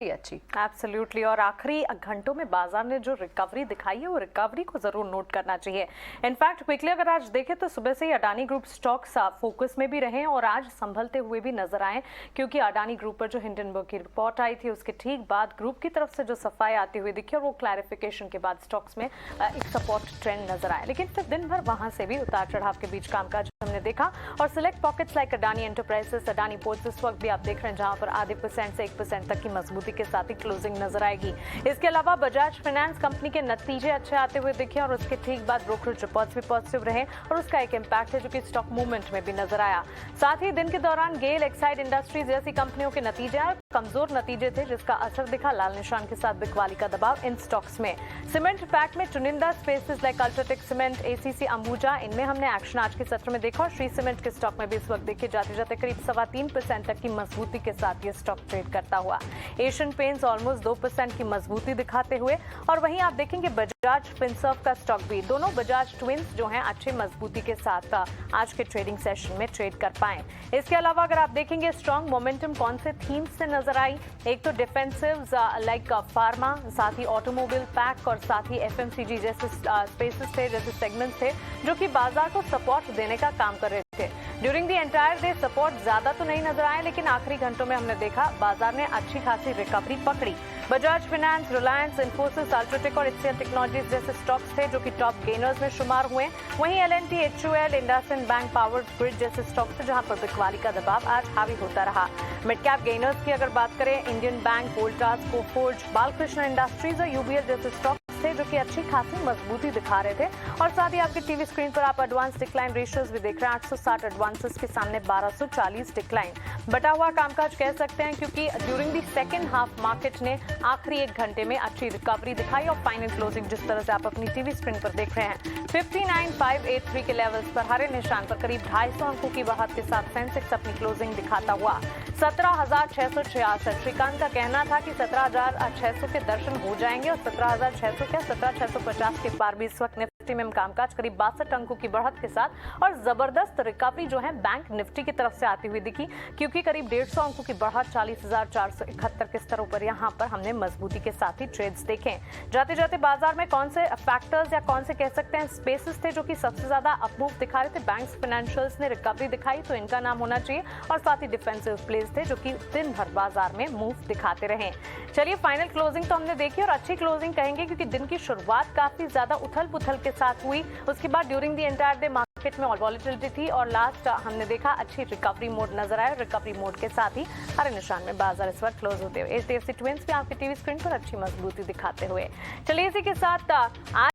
अच्छी। एब्सोल्युटली। और आखिरी घंटों में बाजार ने जो रिकवरी दिखाई है वो रिकवरी को जरूर नोट करना चाहिए। इनफैक्ट क्विकली अगर आज देखें तो सुबह से ही अडानी ग्रुप स्टॉक्स फोकस में भी रहे और आज संभलते हुए भी नजर आए, क्योंकि अडानी ग्रुप पर जो हिंडनबर्ग की रिपोर्ट आई थी उसके ठीक बाद ग्रुप की तरफ से जो सफाई आती हुई दिखी और वो क्लैरिफिकेशन के बाद स्टॉक्स में एक सपोर्ट ट्रेंड नजर आया। लेकिन फिर दिन भर वहां से भी उतार चढ़ाव के बीच कामकाज हमने देखा और select pockets like Adani enterprises, Adani ports इस वक्त भी आप देख रहे हैं जहां पर आधे % से 1% तक की मजबूती के साथ ही क्लोजिंग नजर आएगी। इसके अलावा बजाज फाइनेंस कंपनी के नतीजे अच्छे आते हुए दिखे और उसके ठीक बाद ब्रोकरेज रिपोर्ट्स भी पॉजिटिव रहे और उसका एक इम्पैक्ट है जो कि स्टॉक मूवमेंट में भी नजर आया। साथ ही दिन के दौरान गेल, एक्साइड इंडस्ट्रीज जैसी कंपनियों के नतीजे आए, कमजोर नतीजे थे जिसका असर दिखा लाल निशान के साथ बिकवाली का दबाव इन स्टॉक्स में। सीमेंट पैक में चुनिंदा spaces like UltraTech cement, ACC Ambuja, इनमें हमने एक्शन आज के सत्र में देखा और श्री सीमेंट के स्टॉक में भी इस वक्त देखिए जाते जाते करीब 3.25% तक की मजबूती के साथ ये स्टॉक ट्रेड करता हुआ। एशियन पेंट्स ऑलमोस्ट 2% की मजबूती दिखाते हुए और वहीं आप देखेंगे बजाज फिनसर्व का स्टॉक भी, दोनों बजाज ट्विंस जो हैं अच्छी मजबूती के साथ आज के ट्रेडिंग सेशन में ट्रेड कर पाए। इसके अलावा अगर आप देखेंगे स्ट्रॉन्ग मोमेंटम कौन से थीम्स से नजर आई, एक तो डिफेंसिव लाइक फार्मा, साथ ही ऑटोमोबाइल, पैक और साथ ही एफएमसीजी जैसे स्पेसेस थे, जैसे सेगमेंट्स थे जो कि बाजार को सपोर्ट देने का काम कर रहे थे। During the entire day support ज्यादा तो नहीं नजर आए, लेकिन आखिरी घंटों में हमने देखा बाजार ने अच्छी खासी रिकवरी पकड़ी। बजाज फाइनेंस, रिलायंस, इन्फोसिस, अल्ट्राटेक और एचसीएल टेक्नोलॉजीज जैसे स्टॉक्स थे जो कि टॉप गेनर्स में शुमार हुए। वहीं LNT, HUL, IndusInd bank, power grid जैसे स्टॉक्स थे जहां पर बिकवाली का दबाव आज हावी होता रहा। मिड कैप गेनर्स की अगर बात करें, Indian bank, Voltas, Coforge, Balkrishna industries और यूबीएल जैसे स्टॉक्स थे जो कि अच्छी खासी मजबूती दिखा रहे थे। और साथ ही आपके टीवी स्क्रीन पर आप एडवांस डिक्लाइन रेशियोज भी देख रहे हैं, 860 एडवांसेस के सामने 1240 डिक्लाइन। बटा हुआ कामकाज कह सकते हैं क्योंकि during the second half market ने आखिरी एक घंटे में अच्छी रिकवरी दिखाई और फाइनल क्लोजिंग जिस तरह से आप अपनी टीवी स्क्रीन पर देख रहे हैं 59,583 के लेवल्स पर हरे निशान पर करीब 250 अंकों की बढ़त के साथ सेंसेक्स अपनी क्लोजिंग दिखाता हुआ 17,666। श्रीकांत का कहना था कि 17,600 के दर्शन हो जाएंगे और 17,600 क्या 17,650 के पार भी इस वक्त निफ्टी में कामकाज करीब 62 अंकों की बढ़त के साथ और जबरदस्त रिकवरी जो है बैंक निफ्टी की तरफ से आती हुई दिखी, क्योंकि करीब 150 अंकों की बढ़त 40,471 के स्तरों पर यहां पर हमने मजबूती के साथ ही ट्रेड्स देखे। जाते जाते बाजार में कौन से फैक्टर्स या कौन से कह सकते हैं स्पेसेस थे जो कि सबसे ज्यादा अपमूव दिखा रहे थे, बैंक्स, फाइनेंशियल्स ने रिकवरी दिखाई तो इनका नाम होना चाहिए और साथ ही डिफेंसिव प्लेस थे जो कि दिन भर बाजार में मूव दिखाते रहे। चलिए फाइनल क्लोजिंग तो हमने देखी और अच्छी क्लोजिंग कहेंगे क्योंकि दिन की शुरुआत काफी ज्यादा उथल पुथल के साथ हुई, उसके बाद during the entire day market में वॉलेटिलिटी थी और लास्ट हमने देखा अच्छी रिकवरी मोड नजर आया। रिकवरी मोड के साथ ही हरे निशान में बाजार इस वक्त क्लोज होते हुए एचडीएफसी ट्विंस भी आपकी टीवी स्क्रीन पर अच्छी मजबूती दिखाते हुए। चलिए इसी के साथ आज